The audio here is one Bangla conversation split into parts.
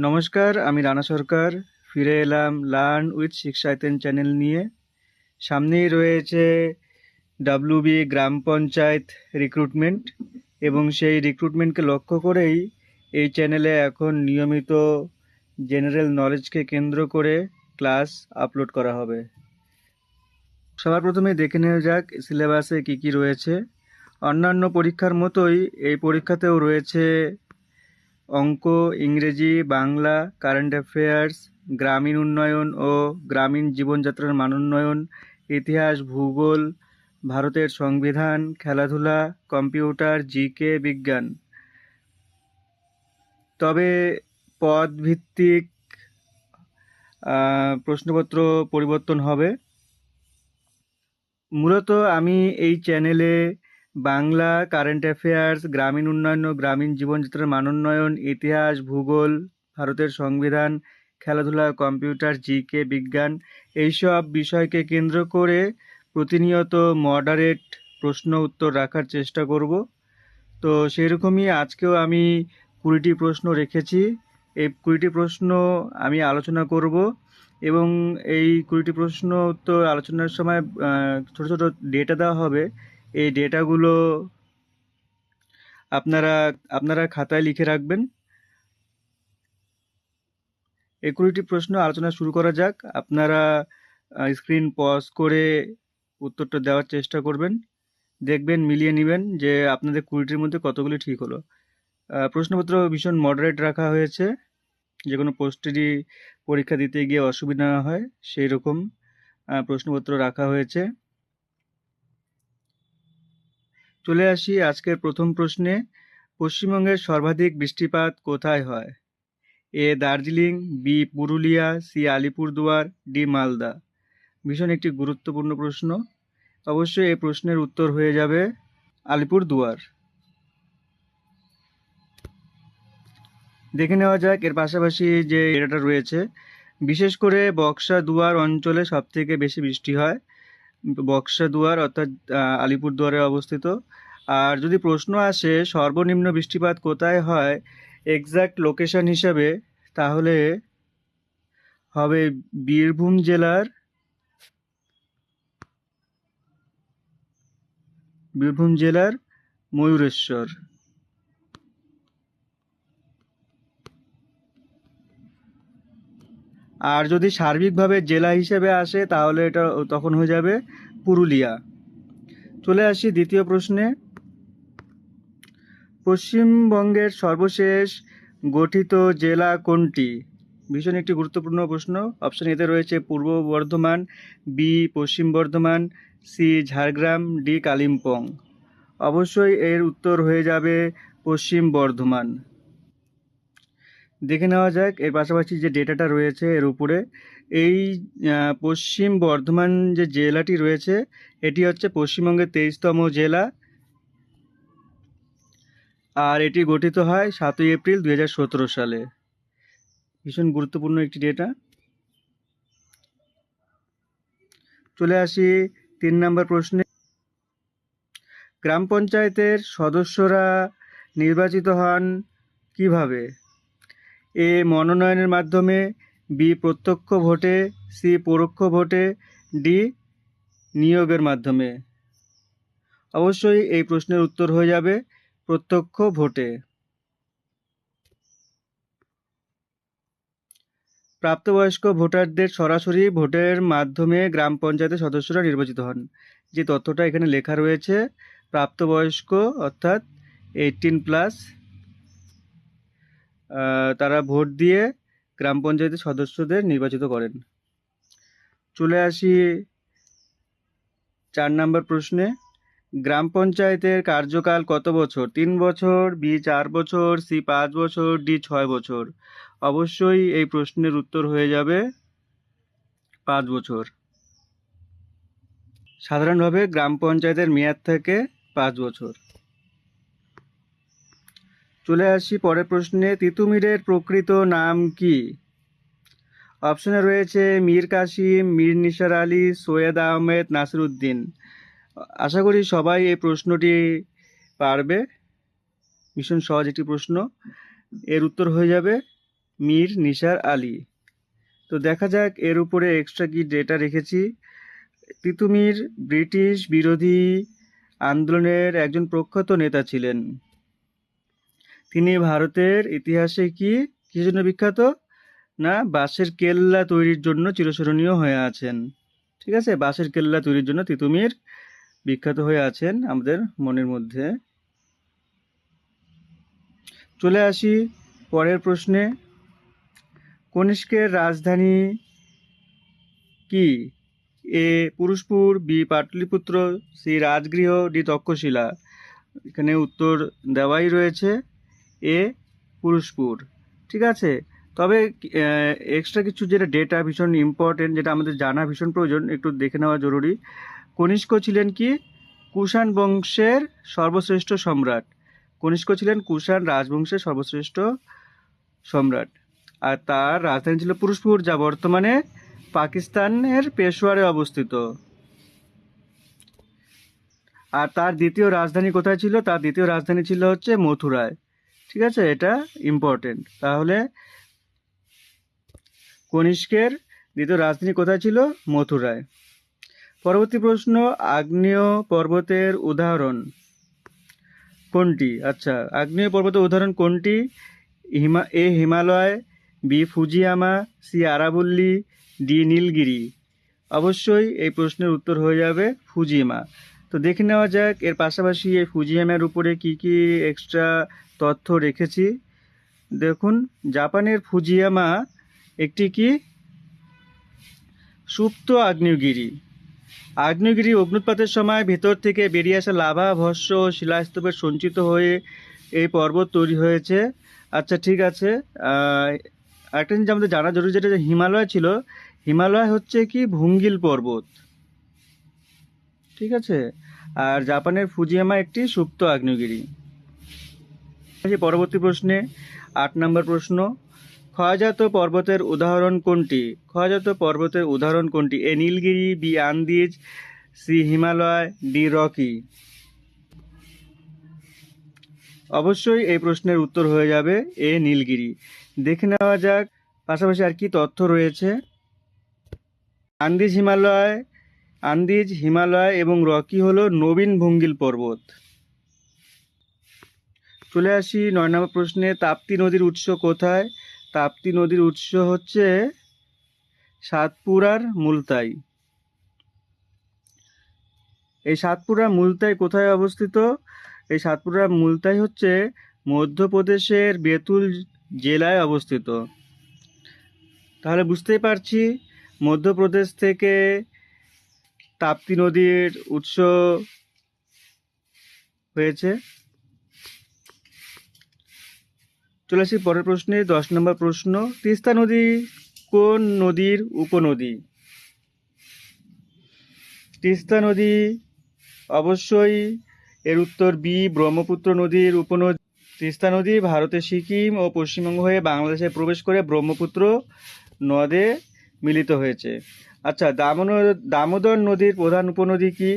নমস্কার, আমি রানা সরকার ফিরে এলাম লার্ন উইথ শিক্ষায়তন চ্যানেল নিয়ে। সামনেই রয়েছে ডাব্লিউবি গ্রাম পঞ্চায়েত রিক্রুটমেন্ট এবং সেই রিক্রুটমেন্টকে লক্ষ্য করেই এই চ্যানেলে এখন নিয়মিত জেনারেল নলেজকে কেন্দ্র করে ক্লাস আপলোড করা হবে। সবার প্রথমে দেখে নেওয়া যাক সিলেবাসে কি কি রয়েছে। অন্যান্য পরীক্ষার মতোই এই পরীক্ষাতেও রয়েছে অঙ্ক, ইংরেজি, বাংলা, কারেন্ট অ্যাফেয়ার্স, গ্রামীণ উন্নয়ন ও গ্রামীণ জীবনযাত্রার মানোন্নয়ন, ইতিহাস, ভূগোল, ভারতের সংবিধান, খেলাধুলা, কম্পিউটার, জিকে, বিজ্ঞান। তবে পদভিত্তিক প্রশ্নপত্র পরিবর্তন হবে। মূলত আমি এই চ্যানেলে বাংলা, কারেন্ট অ্যাফেয়ার্স, গ্রামীণ উন্নয়ন ও গ্রামীণ জীবনযাত্রার মানোন্নয়ন, ইতিহাস, ভূগোল, ভারতের সংবিধান, খেলাধুলা, কম্পিউটার, জিকে, বিজ্ঞান এইসব বিষয়কে কেন্দ্র করে প্রতিনিয়ত মডারেট প্রশ্ন উত্তর রাখার চেষ্টা করব। তো সেরকমই আজকেও আমি 20টি প্রশ্ন রেখেছি। এই 20টি প্রশ্ন আমি আলোচনা করব এবং এই 20টি প্রশ্ন উত্তর আলোচনার সময় ছোট ছোট ডেটা দেওয়া হবে। এই ডেটাগুলো আপনারা আপনারা খাতায় লিখে রাখবেন। এই 20টি প্রশ্ন আলোচনা শুরু করা যাক। আপনারা স্ক্রিন পজ করে উত্তরটা দেওয়ার চেষ্টা করবেন, দেখবেন, মিলিয়ে নেবেন যে আপনাদের 20টির মধ্যে কতগুলি ঠিক হলো। প্রশ্নপত্র ভীষণ মডারেট রাখা হয়েছে, যে কোনো পোস্টেরই পরীক্ষা দিতে গিয়ে অসুবিধা না হয় সেই রকম প্রশ্নপত্র রাখা হয়েছে। চলে আসি আজকের প্রথম প্রশ্নে। পশ্চিমবঙ্গের সর্বাধিক বৃষ্টিপাত কোথায় হয়? A Darjeeling, B Purulia, C Alipurduar, D Malda. ভীষণ একটি গুরুত্বপূর্ণ প্রশ্ন। অবশ্যই এই প্রশ্নের উত্তর হয়ে যাবে আলিপুরদুয়ার। দেখে নেওয়া যাক এর পাশাপাশি যে এরিয়াটা রয়েছে। বিশেষ করে বক্সা দুয়ার অঞ্চলে সবথেকে বেশি বৃষ্টি হয়। বক্সা দুয়ার অর্থাৎ আলিপুরদুয়ারে অবস্থিত। আর যদি প্রশ্ন আসে সর্বনিম্ন বৃষ্টিপাত কোথায় হয় এক্সাক্ট লোকেশন হিসাবে, তাহলে হবে বীরভূম জেলার ময়ূরেশ্বর। আর যদি সার্বিকভাবে জেলা হিসেবে আসে তাহলে এটা তখন হয়ে যাবে পুরুলিয়া। চলে আসি দ্বিতীয় প্রশ্নে। পশ্চিমবঙ্গের সর্বশেষ গঠিত জেলা কোনটি? ভীষণ একটি গুরুত্বপূর্ণ প্রশ্ন। অপশন এতে রয়েছে পূর্ব বর্ধমান, বি পশ্চিম বর্ধমান, সি ঝাড়গ্রাম, ডি কালিম্পং। অবশ্যই এর উত্তর হয়ে যাবে পশ্চিম বর্ধমান। দেখে নেওয়া যাক এর পাশাপাশি যে ডেটাটা রয়েছে এর উপরে। এই পশ্চিম বর্ধমান যে জেলাটি রয়েছে এটি হচ্ছে পশ্চিমবঙ্গের 23তম জেলা, আর এটি গঠিত হয় 7ই এপ্রিল 2017 সালে। ভীষণ গুরুত্বপূর্ণ একটি ডেটা। চলে আসি 3 নম্বর প্রশ্নে। গ্রাম পঞ্চায়েতের সদস্যরা নির্বাচিত হন কিভাবে? এ মনোনয়নের মাধ্যমে, বি প্রত্যক্ষ ভোটে, সি পরোক্ষ ভোটে, ডি নিয়োগের মাধ্যমে। অবশ্যই এই প্রশ্নের উত্তর হয়ে যাবে প্রত্যক্ষ ভোটে। প্রাপ্তবয়স্ক ভোটারদের সরাসরি ভোটের মাধ্যমে গ্রাম পঞ্চায়েতের সদস্যরা নির্বাচিত হন। যে তথ্যটা এখানে লেখা রয়েছে, প্রাপ্তবয়স্ক অর্থাৎ 18+, তারা ভোট দিয়ে গ্রাম পঞ্চায়েতের সদস্যদের নির্বাচিত করেন। চলে আসি 4 নম্বর প্রশ্নে। গ্রাম পঞ্চায়েতের কার্যকাল কত বছর? 3 বছর, বি 4 বছর, সি 5 বছর, ডি 6 বছর। অবশ্যই এই প্রশ্নের উত্তর হয়ে যাবে 5 বছর। সাধারণভাবে গ্রাম পঞ্চায়েতের মেয়াদ থাকে 5 বছর। চলে আসি পরের প্রশ্নে। তিতুমিরের প্রকৃত নাম কি? অপশনে রয়েছে মীর কাসিম, মীর নিসার আলী, সৈয়দ আহমেদ, নাসির উদ্দিন। আশা করি সবাই এই প্রশ্নটি পারবে। ভীষণ সহজ একটি প্রশ্ন। এর উত্তর হয়ে যাবে মীর নিসার আলী। তো দেখা যাক এর উপরে এক্সট্রা কি ডেটা রেখেছি। তিতুমির ব্রিটিশ বিরোধী আন্দোলনের একজন প্রখ্যাত নেতা ছিলেন। তিনি ভারতের ইতিহাসে কিসের জন্য বিখ্যাত? না, বাঁশের কেল্লা তৈরির জন্য চিরস্মরণীয় হয়ে আছেন। ঠিক আছে, বাঁশের কেল্লা তৈরির জন্য তিতুমির বিখ্যাত হয়ে আছেন আমাদের মনের মধ্যে। চলে আসি পরের প্রশ্নে। কনিষ্কের রাজধানী কি? A Purushapura, B Pataliputra, C Rajagriha, D Takshashila. এখানে উত্তর দেওয়াই রয়েছে, এ পুরুষপুর। ঠিক আছে, তবে এক্সট্রা কিছু যেটা ডেটা ভীষণ ইম্পর্টেন্ট, যেটা আমাদের জানা ভীষণ প্রয়োজন, একটু দেখে নেওয়া জরুরি। কনিষ্ক ছিলেন কি? কুষাণ বংশের সর্বশ্রেষ্ঠ সম্রাট। কনিষ্ক ছিলেন কুষাণ রাজবংশের সর্বশ্রেষ্ঠ সম্রাট, আর তার রাজধানী ছিল পুরুষপুর, যা বর্তমানে পাকিস্তানের পেশোয়ারে অবস্থিত। আর তার দ্বিতীয় রাজধানী কোথায় ছিল? তার দ্বিতীয় রাজধানী ছিল হচ্ছে মথুরায়। ঠিক আছে, এটা ইম্পর্টেন্ট। তাহলে কনিষ্কের দ্বিতীয় রাজধানী কোথায় ছিল? মথুরায়। পরবর্তী প্রশ্ন, আগ্নেয় পর্বতের উদাহরণ কোনটি? আচ্ছা, আগ্নেয় পর্বতের উদাহরণ কোনটি? A Himalaya, B Fujiyama, C আরাবল্লী, ডি নীলগিরি। অবশ্যই এই প্রশ্নের উত্তর হয়ে যাবে ফুজিয়ামা। তো দেখে নেওয়া যাক এর পাশাপাশি এই ফুজিয়ামার উপরে কি কি এক্সট্রা তথ্য রেখেছি। দেখুন, জাপানের ফুজিয়ামা একটি কি? সুপ্ত আগ্নেয়গিরি। আগ্নেয়গিরি অগ্নুৎপাতের সময় ভেতর থেকে বেরিয়ে আসা লাভা, ভস্ম ও শিলাস্তূপের সঞ্চিত হয়ে এই পর্বত তৈরি হয়েছে। আচ্ছা, ঠিক আছে। একটা জিনিস আমাদের জানা জরুরি, যেটা হিমালয় ছিল, হিমালয় হচ্ছে কি ভুঙ্গিল পর্বত। ঠিক আছে, আর জাপানের ফুজিয়ামা একটি সুপ্ত আগ্নেয়গিরি। পরবর্তী প্রশ্নে 8 নম্বর প্রশ্ন, ক্ষয়জাত পর্বতের উদাহরণ কোনটি? ক্ষয়জাত পর্বতের উদাহরণ কোনটি? A Nilgiri, B Andes, C Himalaya, D Rocky. অবশ্যই এই প্রশ্নের উত্তর হয়ে যাবে এ নীলগিরি। দেখে নেওয়া যাক পাশাপাশি আর কি তথ্য রয়েছে। আন্দিজ হিমালয় এবং রকি হলো নবীন ভঙ্গিল পর্বত। চলে আসি 9 নম্বর প্রশ্নে, তাপ্তি নদীর উৎস কোথায়? তাপ্তি নদীর উৎস হচ্ছে সাতপুরার মুলতাই। এই সাতপুরা মুলতাই কোথায় অবস্থিত? এই সাতপুরা মুলতাই হচ্ছে মধ্যপ্রদেশের বেতুল জেলায় অবস্থিত। তাহলে বুঝতেই পারছি মধ্যপ্রদেশ থেকে তাপ্তি নদীর উৎস হয়েছে। চলে আসি পরের প্রশ্নে 10 নম্বর প্রশ্ন, তিস্তা নদী কোন নদীর উপনদী? তিস্তা নদী অবশ্যই এর উত্তর বি ব্রহ্মপুত্র নদীর উপনদী। তিস্তা নদী ভারতের সিকিম ও পশ্চিমবঙ্গ হয়ে বাংলাদেশে প্রবেশ করে ব্রহ্মপুত্র নদে মিলিত হয়েছে। আচ্ছা, দামোদর নদীর প্রধান উপনদী কি?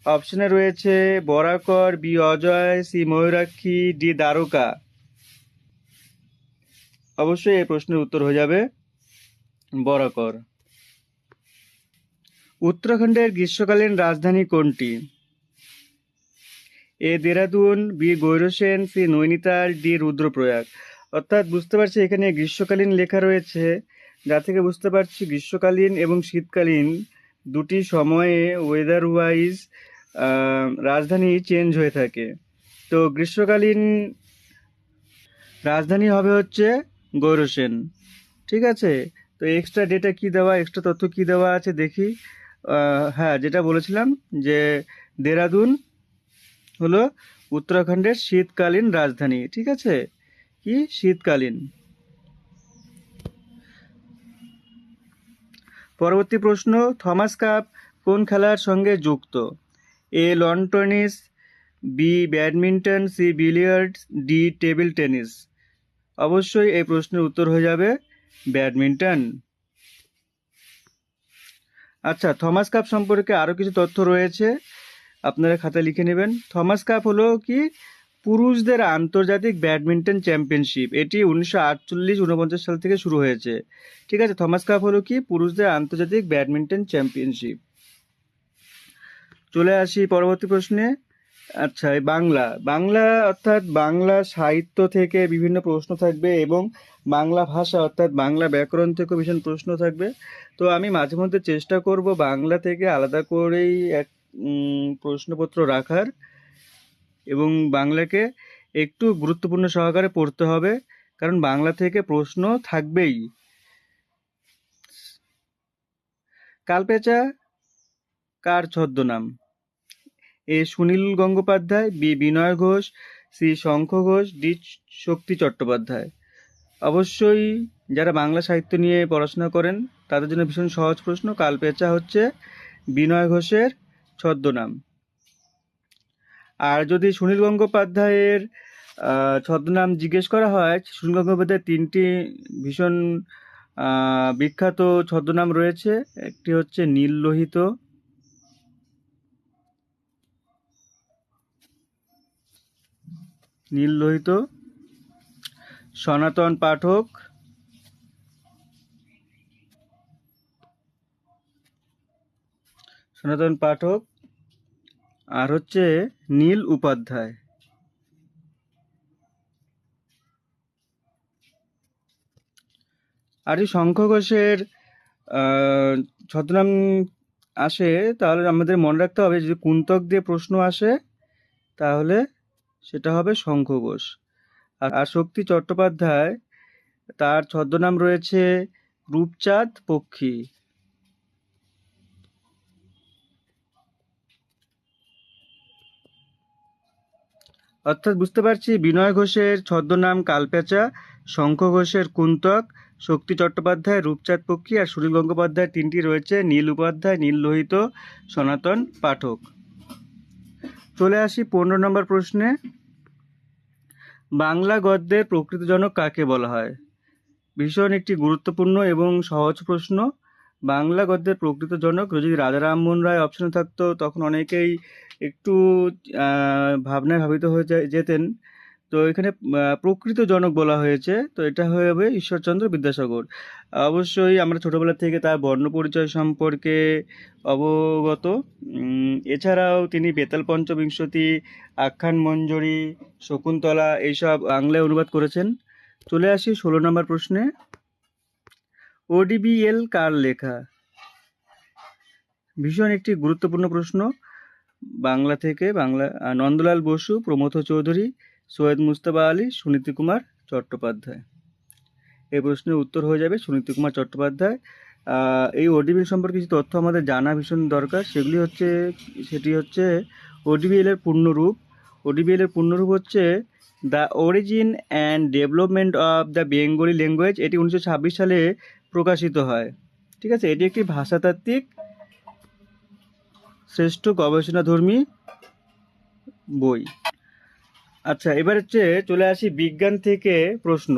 অপশনে রয়েছে Barakar, B Ajay, C Mayurakshi, D Dwarka. অবশ্যই এই প্রশ্নের উত্তর হয়ে যাবে বরাকর। উত্তরাখণ্ডের গ্রীষ্মকালীন রাজধানী কোনটি? A Dehradun, B Gairsain, C Nainital, D Rudraprayag. অর্থাৎ বুঝতে পারছি এখানে গ্রীষ্মকালীন লেখা রয়েছে, যা থেকে বুঝতে পারছি গ্রীষ্মকালীন এবং শীতকালীন দুটি সময়ে ওয়েদার ওয়াইজ রাজধানী চেঞ্জ হয়ে থাকে। তো গ্রীষ্মকালীন রাজধানী হবে হচ্ছে গৈরসেন। ঠিক আছে, তো এক্সট্রা ডেটা কি দেওয়া, এক্সট্রা তথ্য কি দেওয়া আছে দেখি। হ্যাঁ, যেটা বলেছিলাম যে দেরাদুন হলো উত্তরাখণ্ডের শীতকালীন রাজধানী। ঠিক আছে, কি শীতকালীন। পরবর্তী প্রশ্ন, থমাস কাপ কোন খেলার সঙ্গে যুক্ত? A lawn tennis, B badminton, C billiards, D table tennis. অবশ্যই এই প্রশ্নের উত্তর হয়ে যাবে ব্যাডমিন্টন। আচ্ছা, থমাস কাপ সম্পর্কে আরও কিছু তথ্য রয়েছে, আপনারা খাতায় লিখে নেবেন। থমাস কাপ হলো কি পুরুষদের আন্তর্জাতিক ব্যাডমিন্টন চ্যাম্পিয়নশিপ, এটি 1948-49 সাল থেকে শুরু হয়েছে। ঠিক আছে, থমাস কাপ হলো কি পুরুষদের আন্তর্জাতিক ব্যাডমিন্টন চ্যাম্পিয়নশিপ। চলে আসি পরবর্তী প্রশ্নে। আচ্ছা, এই বাংলা অর্থাৎ বাংলা সাহিত্য থেকে বিভিন্ন প্রশ্ন থাকবে এবং বাংলা ভাষা অর্থাৎ বাংলা ব্যাকরণ থেকেও ভীষণ প্রশ্ন থাকবে। তো আমি মাঝে মধ্যে চেষ্টা করব বাংলা থেকে আলাদা করেই এক প্রশ্নপত্র রাখার, এবং বাংলাকে একটু গুরুত্বপূর্ণ সহকারে পড়তে হবে, কারণ বাংলা থেকে প্রশ্ন থাকবেই। কালপেঁচা কার ছদ্মনাম? এ সুনীল গঙ্গোপাধ্যায়, বি বিনয় ঘোষ, সি শঙ্খ ঘোষ, ডি শক্তি চট্টোপাধ্যায়। অবশ্যই যারা বাংলা সাহিত্য নিয়ে পড়াশোনা করেন তাদের জন্য ভীষণ সহজ প্রশ্ন। কালপেঁচা হচ্ছে বিনয় ঘোষের ছদ্মনাম। আর যদি সুনীল গঙ্গোপাধ্যায়ের ছদ্মনাম জিজ্ঞেস করা হয়, সুনীল গঙ্গোপাধ্যায়ের 3টি ভীষণ বিখ্যাত ছদ্মনাম রয়েছে। একটি হচ্ছে নীল লোহিত, সনাতন পাঠক, আর হচ্ছে নীল উপাধ্যায়। আর এই শঙ্খ ঘোষের ছদ্মনাম আসে, তাহলে আমাদের মনে রাখতে হবে যদি কুন্তক দিয়ে প্রশ্ন আসে তাহলে সেটা হবে শঙ্খ ঘোষ। আর শক্তি চট্টোপাধ্যায়, তার ছদ্মনাম রয়েছে রূপচাঁদ পক্ষী। অর্থাৎ বুঝতে পারছি বিনয় ঘোষের ছদ্মনাম কালপেঁচা, শঙ্খ ঘোষের কুন্তক, শক্তি চট্টোপাধ্যায় রূপচাঁদ পক্ষী, আর সুনীল গঙ্গোপাধ্যায় 3টি রয়েছে নীল উপাধ্যায়, নীল লোহিত, সনাতন পাঠক। চলে আসি 15 নম্বর প্রশ্নে। বাংলা গদ্যের প্রকৃত জনক কাকে বলা হয়? ভীষণ একটি গুরুত্বপূর্ণ এবং সহজ প্রশ্ন। বাংলা গদ্যের প্রকৃত জনক, যদি রাজা রামমোহন রায় অপশনে থাকতো তখন অনেকেই একটু ভাবনায় ভাবিত হয়ে যেতেন। তো এখানে প্রকৃত জনক বলা হয়েছে, তো এটা হয়ে যাবে ঈশ্বরচন্দ্র বিদ্যাসাগর। অবশ্যই আমরা ছোটবেলা থেকে তার বর্ণ পরিচয় সম্পর্কে অবগত। এছাড়াও তিনি বেতাল পঞ্চবিংশতি, আখ্যান মঞ্জরি, শকুন্তলা এইসব বাংলায় অনুবাদ করেছেন। চলে আসি 16 নম্বর প্রশ্নে। ODBL কার লেখা? ভীষণ একটি গুরুত্বপূর্ণ প্রশ্ন। বাংলা থেকে নন্দলাল বসু, প্রমথ চৌধুরী, সৈয়দ মুজতবা আলী, সুনীতি কুমার চট্টোপাধ্যায়। এই প্রশ্নের উত্তর হয়ে যাবে সুনীতি কুমার চট্টোপাধ্যায়। এই ODBL সম্পর্কে কিছু তথ্য আমাদের জানা ভীষণ দরকার। সেটি হচ্ছে ODBL এর পূর্ণরূপ। ODBL এর পূর্ণরূপ হচ্ছে the origin and development of the Bengali language. এটি 1926 সালে প্রকাশিত হয়। ঠিক আছে, এটি একটি ভাষাতাত্ত্বিক শ্রেষ্ঠ গবেষণাধর্মী বই। আচ্ছা, এবার চলে আসি বিজ্ঞান থেকে প্রশ্ন।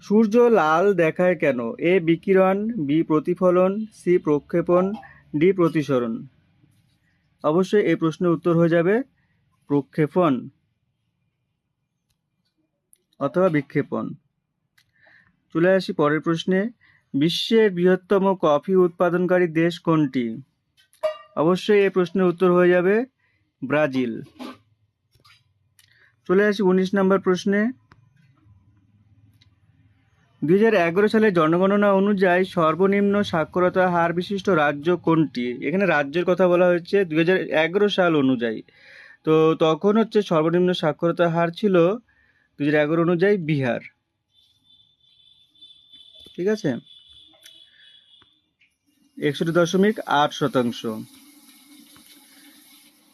সূর্য লাল দেখায় কেন? এ বিকিরণ, বি প্রতিফলন, সি প্রক্ষেপণ, ডি প্রতিসরণ। অবশ্যই এই প্রশ্নের উত্তর হয়ে যাবে প্রক্ষেপণ অথবা বিক্ষেপণ। চলে আসি পরের প্রশ্নে। বিশ্বের বৃহত্তম কফি উৎপাদনকারী দেশ কোনটি? অবশ্যই এই প্রশ্নের উত্তর হয়ে যাবে ব্রাজিল। চলে আসি 19 নম্বর প্রশ্নে। 2011 সালে জনগণনা অনুযায়ী সর্বনিম্ন সাক্ষরতা হার বিশিষ্ট রাজ্য কোনটি? এখানে রাজ্যের কথা বলা হয়েছে 2011 সাল অনুযায়ী। তো তখন সর্বনিম্ন সাক্ষরতা হার ছিল 2011 অনুযায়ী বিহার। ঠিক আছে, 61.8%।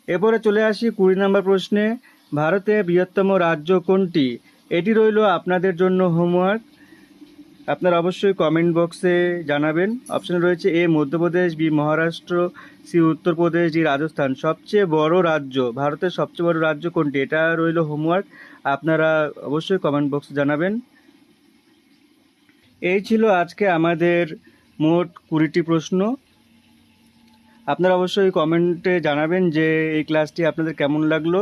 এরপরে চলে আসি 20 নম্বর প্রশ্নে। ভারতের বৃহত্তম রাজ্য কোনটি? এটি রইল আপনাদের জন্য হোমওয়ার্ক। আপনারা অবশ্যই কমেন্ট বক্সে জানাবেন। অপশন রয়েছে A Madhya Pradesh, B Maharashtra, C Uttar Pradesh, D Rajasthan. সবচেয়ে বড় রাজ্য, ভারতের সবচেয়ে বড় রাজ্য কোনটি? এটা রইল হোমওয়ার্ক, আপনারা অবশ্যই কমেন্ট বক্সে জানাবেন। এই ছিল আজকে আমাদের মোট 20টি প্রশ্ন। আপনারা অবশ্যই কমেন্টে জানাবেন যে এই ক্লাসটি আপনাদের কেমন লাগলো।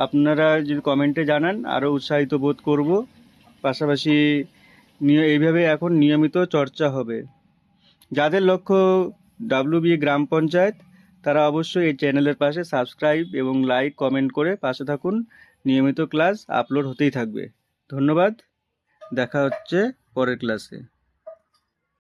আপনারা যদি কমেন্টে জানান আরও উৎসাহিত বোধ করব। পাশাপাশি এইভাবে এখন নিয়মিত চর্চা হবে। যাদের লক্ষ্য WBA গ্রাম পঞ্চায়েত তারা অবশ্যই এই চ্যানেলের পাশে সাবস্ক্রাইব এবং লাইক কমেন্ট করে পাশে থাকুন। নিয়মিত ক্লাস আপলোড হতেই থাকবে। ধন্যবাদ, দেখা হচ্ছে পরের ক্লাসে।